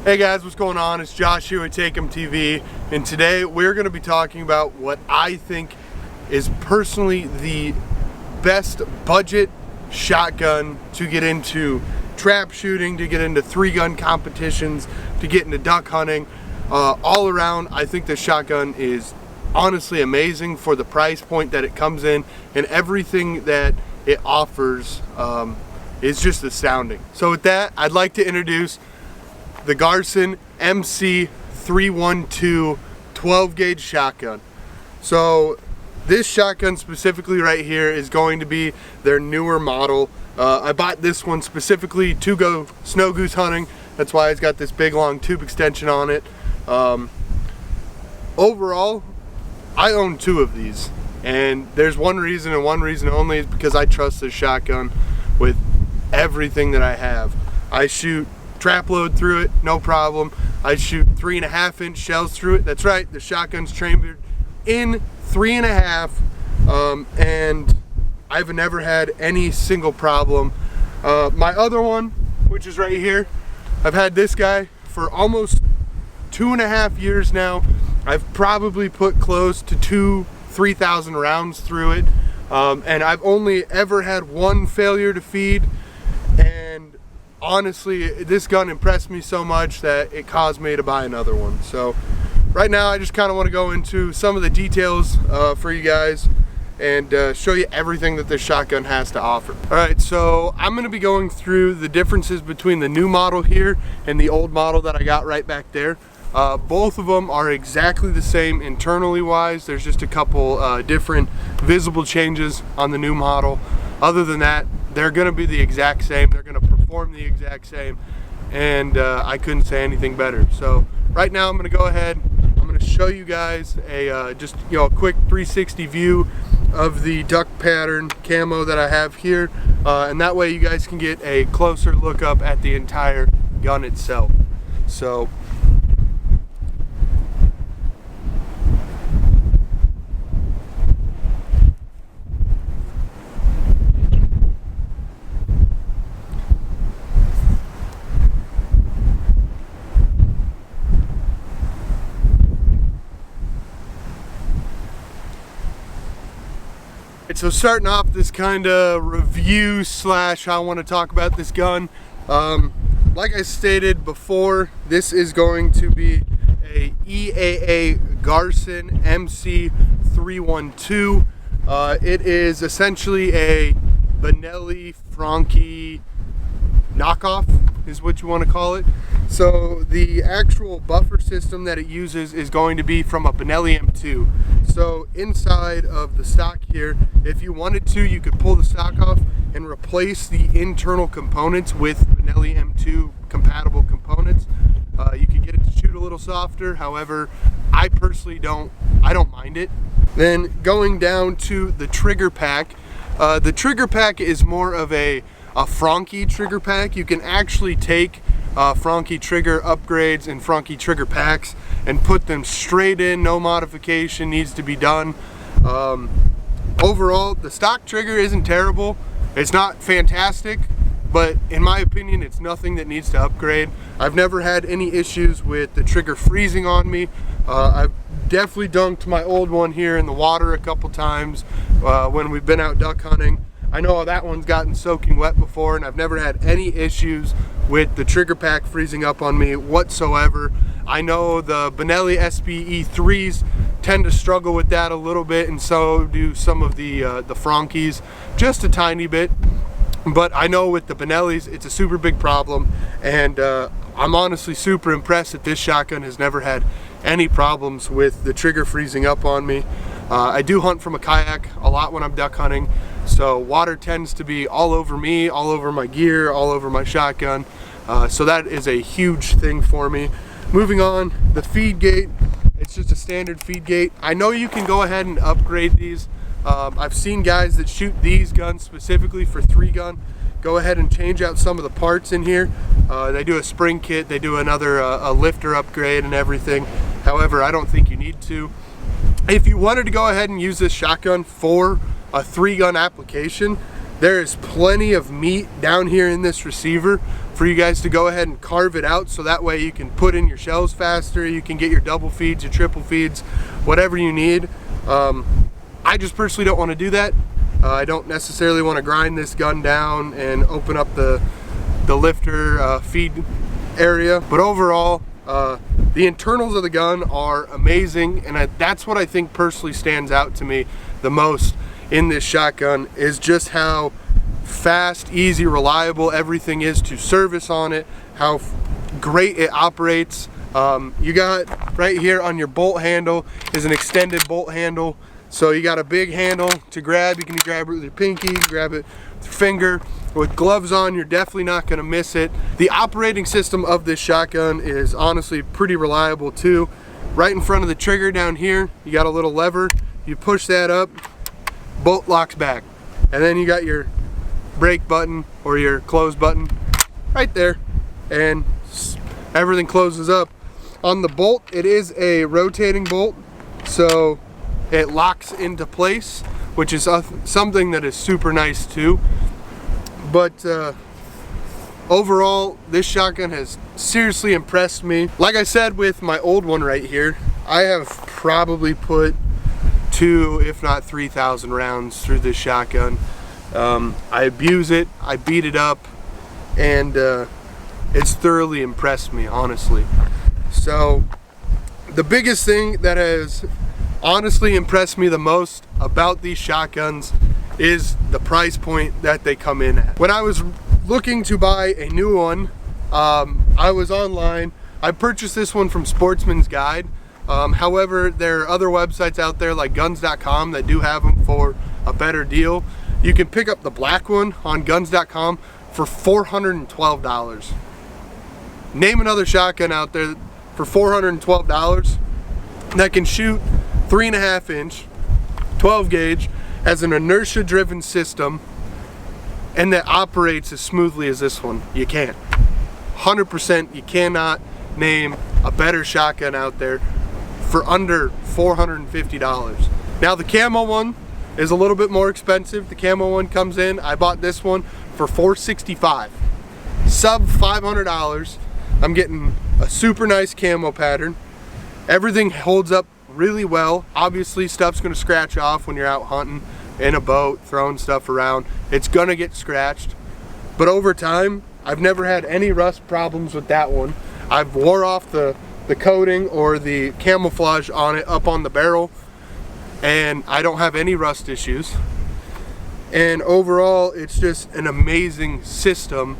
Hey guys, what's going on? It's Josh here with Take 'em TV, and today we're going to be talking about what I think is personally the best budget shotgun to get into trap shooting, to get into 3-gun competitions, to get into duck hunting. All around, I think this shotgun is honestly amazing for the price point that it comes in, and everything that it offers is just astounding. So with that, I'd like to introduce the Girsan MC312 12 gauge shotgun. So this shotgun specifically right here is going to be their newer model. I bought this one specifically to go snow goose hunting. That's why it's got this big long tube extension on it. Overall, I own 2 of these, and there's one reason and one reason only, is because I trust this shotgun with everything that I have. I shoot trap load through it, no problem. I shoot 3.5-inch shells through it. That's right, the shotgun's chambered in 3.5, and I've never had any single problem. My other one, which is right here, I've had this guy for almost 2.5 years now. I've probably put close to 2,000-3,000 rounds through it, and I've only ever had one failure to feed. And honestly, this gun impressed me so much that it caused me to buy another one. So right now I just kind of want to go into some of the details for you guys and show you everything that this shotgun has to offer. Alright, so I'm going to be going through the differences between the new model here and the old model that I got right back there. Both of them are exactly the same internally wise. There's just a couple different visible changes on the new model. Other than that, they're going to be the exact same. They're going to perform the exact same, and I couldn't say anything better. So right now I'm going to go ahead, I'm going to show you guys a just a quick 360 view of the duck pattern camo that I have here, and that way you guys can get a closer look up at the entire gun itself. So So starting off this kind of review slash I want to talk about this gun. Like I stated before, this is going to be a EAA Girsan MC312. It is essentially a Benelli Franchi knockoff is what you want to call it. So the actual buffer system that it uses is going to be from a Benelli M2. So inside of the stock here, if you wanted to, you could pull the stock off and replace the internal components with Benelli M2 compatible components. You could get it to shoot a little softer. However, I personally don't mind it. Then going down to the trigger pack, the trigger pack is more of a Franchi trigger pack. You can actually take Franchi trigger upgrades and Franchi trigger packs and put them straight in. No modification needs to be done. Overall, the stock trigger isn't terrible. It's not fantastic, but in my opinion, it's nothing that needs to upgrade. I've never had any issues with the trigger freezing on me. I've definitely dunked my old one here in the water a couple times when we've been out duck hunting. I know that one's gotten soaking wet before, and I've never had any issues with the trigger pack freezing up on me whatsoever. I know the Benelli SPE3s tend to struggle with that a little bit, and so do some of the Franchis, just a tiny bit. But I know with the Benellis, it's a super big problem, and I'm honestly super impressed that this shotgun has never had any problems with the trigger freezing up on me. I do hunt from a kayak a lot when I'm duck hunting, so water tends to be all over me, all over my gear, all over my shotgun. So that is a huge thing for me. Moving on, the feed gate, it's just a standard feed gate. I know you can go ahead and upgrade these. I've seen guys that shoot these guns specifically for 3-gun go ahead and change out some of the parts in here. They do a spring kit, they do another a lifter upgrade and everything. However, I don't think you need to. If you wanted to go ahead and use this shotgun for a 3-gun application, there is plenty of meat down here in this receiver for you guys to go ahead and carve it out, so that way you can put in your shells faster, you can get your double feeds, your triple feeds, whatever you need. I just personally don't want to do that. I don't necessarily want to grind this gun down and open up the lifter feed area, but overall the internals of the gun are amazing, and that's what I think personally stands out to me the most in this shotgun, is just how fast, easy, reliable everything is to service on it, how great it operates. You got right here on your bolt handle is an extended bolt handle, so you got a big handle to grab. You can grab it with your pinky, grab it with your finger. With gloves on, you're definitely not going to miss it. The operating system of this shotgun is honestly pretty reliable too. Right in front of the trigger down here, you got a little lever. You push that up, bolt locks back, and then you got your brake button or your close button right there, and everything closes up. On the bolt, it is a rotating bolt, so it locks into place, which is something that is super nice too. But overall, this shotgun has seriously impressed me. Like I said with my old one right here, I have probably put 2,000 if not 3,000 rounds through this shotgun. I abuse it, I beat it up, and it's thoroughly impressed me, honestly. So the biggest thing that has honestly impressed me the most about these shotguns is the price point that they come in at. When I was looking to buy a new one, I was online. I purchased this one from Sportsman's Guide. However, there are other websites out there like guns.com that do have them for a better deal. You can pick up the black one on guns.com for $412. Name another shotgun out there for $412 that can shoot 3.5 inch, 12 gauge, as an inertia driven system, and that operates as smoothly as this one. You can't. 100%, you cannot name a better shotgun out there for under $450. Now the camo one is a little bit more expensive. The camo one comes in, I bought this one for $465. Sub $500. I'm getting a super nice camo pattern. Everything holds up really well. Obviously stuff's gonna scratch off when you're out hunting in a boat, throwing stuff around. It's gonna get scratched, but over time I've never had any rust problems with that one. I've wore off the coating or the camouflage on it up on the barrel, and I don't have any rust issues. And overall, it's just an amazing system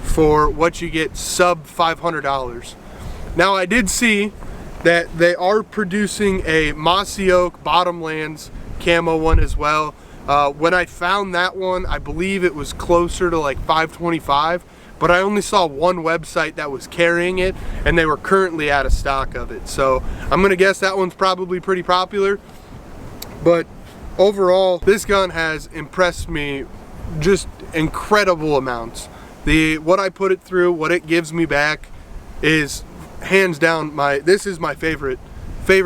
for what you get sub $500. Now I did see that they are producing a Mossy Oak Bottomlands camo one as well. When I found that one, I believe it was closer to like $525, but I only saw one website that was carrying it, and they were currently out of stock of it. So I'm gonna guess that one's probably pretty popular. But overall, this gun has impressed me just incredible amounts. What I put it through, what it gives me back, is hands down this is my favorite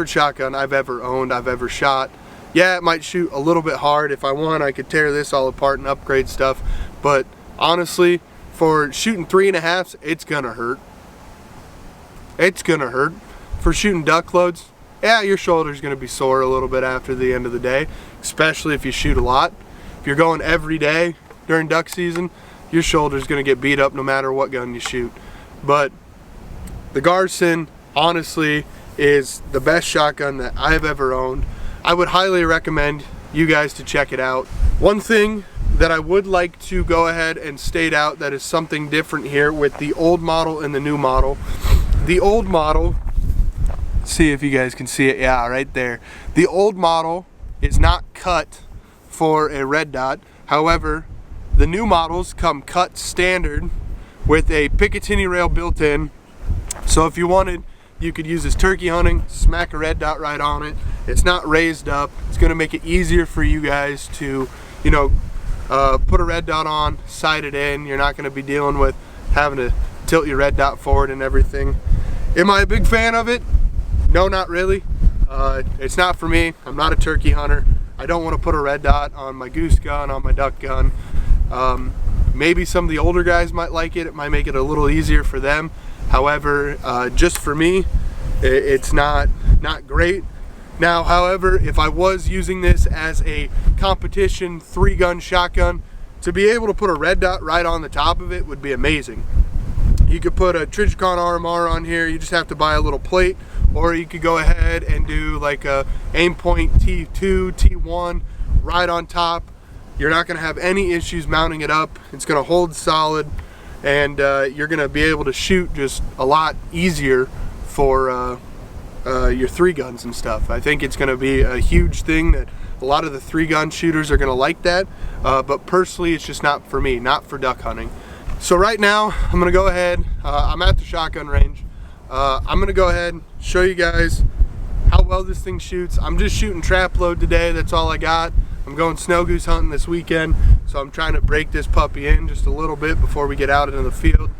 shotgun I've ever owned, I've ever shot. Yeah, it might shoot a little bit hard. If I want, I could tear this all apart and upgrade stuff, but honestly, for shooting 3.5s, it's gonna hurt. It's gonna hurt. For shooting duck loads, yeah, your shoulder's gonna be sore a little bit after the end of the day, especially if you shoot a lot. If you're going every day during duck season, your shoulder's gonna get beat up no matter what gun you shoot. But the Girsan, honestly, is the best shotgun that I've ever owned. I would highly recommend you guys to check it out. One thing that I would like to go ahead and state out that is something different here with the old model and the new model. The old model, see if you guys can see it, yeah, right there. The old model is not cut for a red dot. However, the new models come cut standard with a Picatinny rail built in. So if you wanted, you could use this turkey hunting, smack a red dot right on it. It's not raised up. It's gonna make it easier for you guys to, you know, put a red dot on, sight it in. You're not gonna be dealing with having to tilt your red dot forward and everything. Am I a big fan of it? No, not really. It's not for me. I'm not a turkey hunter. I don't want to put a red dot on my goose gun, on my duck gun. maybe some of the older guys might like it. It might make it a little easier for them. However, just for me, it's not great. Now, however, if I was using this as a competition 3-gun shotgun, to be able to put a red dot right on the top of it would be amazing. You could put a Trijicon RMR on here. You just have to buy a little plate, or you could go ahead and do like a Aimpoint T2, T1 right on top. You're not going to have any issues mounting it up. It's going to hold solid, and you're going to be able to shoot just a lot easier for your 3-guns and stuff. I think it's going to be a huge thing that a lot of the 3-gun shooters are going to like that, but personally it's just not for me, not for duck hunting. So right now I'm going to go ahead, I'm at the shotgun range. I'm going to go ahead and show you guys how well this thing shoots. I'm just shooting trap load today, that's all I got. I'm going snow goose hunting this weekend, so I'm trying to break this puppy in just a little bit before we get out into the field.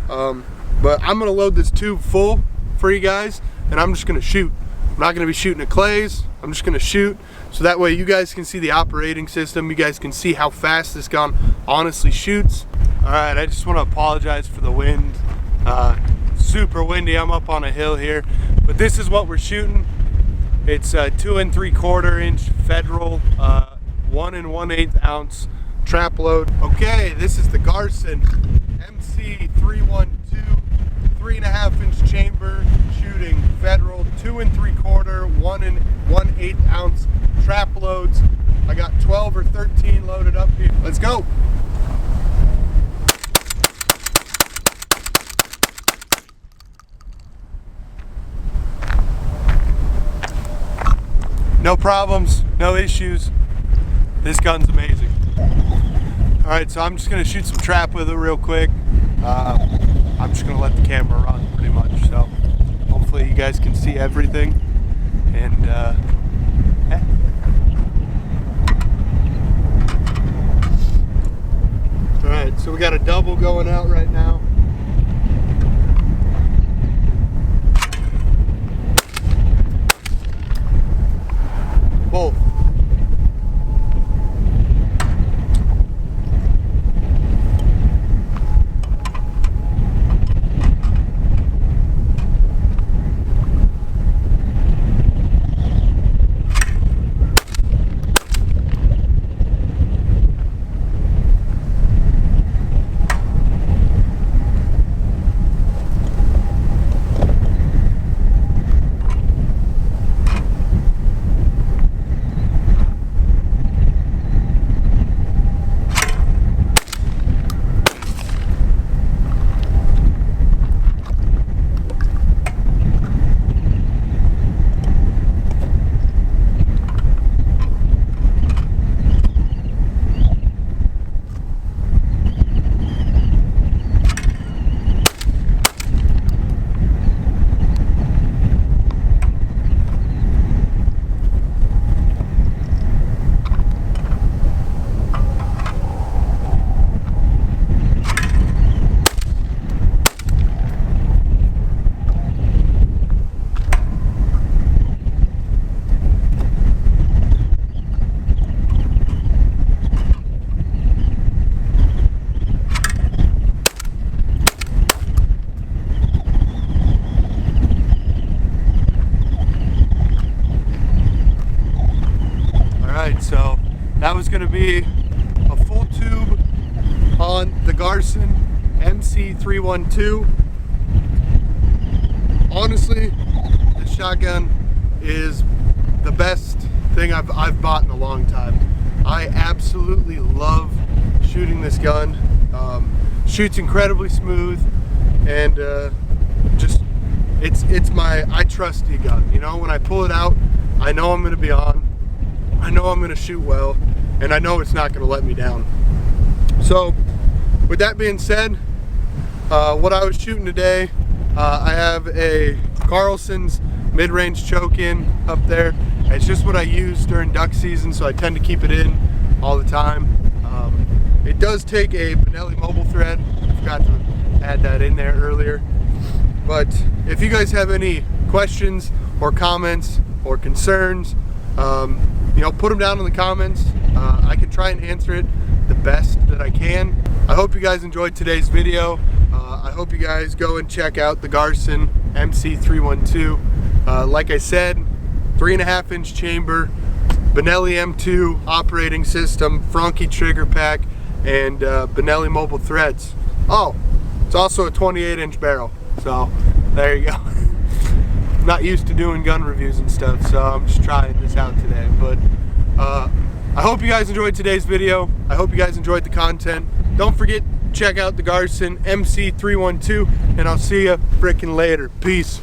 But I'm going to load this tube full for you guys, and I'm just going to shoot. I'm not going to be shooting at clays. I'm just going to shoot, so that way you guys can see the operating system. You guys can see how fast this gun honestly shoots. Alright, I just want to apologize for the wind. Super windy. I'm up on a hill here, but this is what we're shooting. It's a 2 3/4 inch Federal 1 1/8 ounce trap load. Okay, this is the Girsan MC312 3.5 inch chamber shooting Federal 2 3/4 1 1/8 ounce trap loads. I got 12 or 13 loaded up here. Let's go. No problems, no issues. This gun's amazing. All right, so I'm just gonna shoot some trap with it real quick. I'm just gonna let the camera run pretty much. So hopefully you guys can see everything. And all right, so we got a double going out right now. Both. So that was going to be a full tube on the Girsan MC312. Honestly, this shotgun is the best thing I've bought in a long time. I absolutely love shooting this gun. Shoots incredibly smooth, and just it's my I trust you gun. You know, when I pull it out, I know I'm going to be on. I know I'm going to shoot well, and I know it's not going to let me down. So with that being said, what I was shooting today, I have a Carlson's mid-range choke-in up there. It's just what I use during duck season, so I tend to keep it in all the time. It does take a Benelli mobile thread. I forgot to add that in there earlier. But if you guys have any questions or comments or concerns, you know, put them down in the comments. I can try and answer it the best that I can. I hope you guys enjoyed today's video. I hope you guys go and check out the Girsan MC312. Like I said, 3.5 inch chamber, Benelli M2 operating system, Franke trigger pack, and Benelli mobile threads. Oh, it's also a 28 inch barrel. So there you go. I'm not used to doing gun reviews and stuff, so I'm just trying this out today. But I hope you guys enjoyed today's video. I hope you guys enjoyed the content. Don't forget, check out the Girsan MC312, and I'll see you frickin' later. Peace.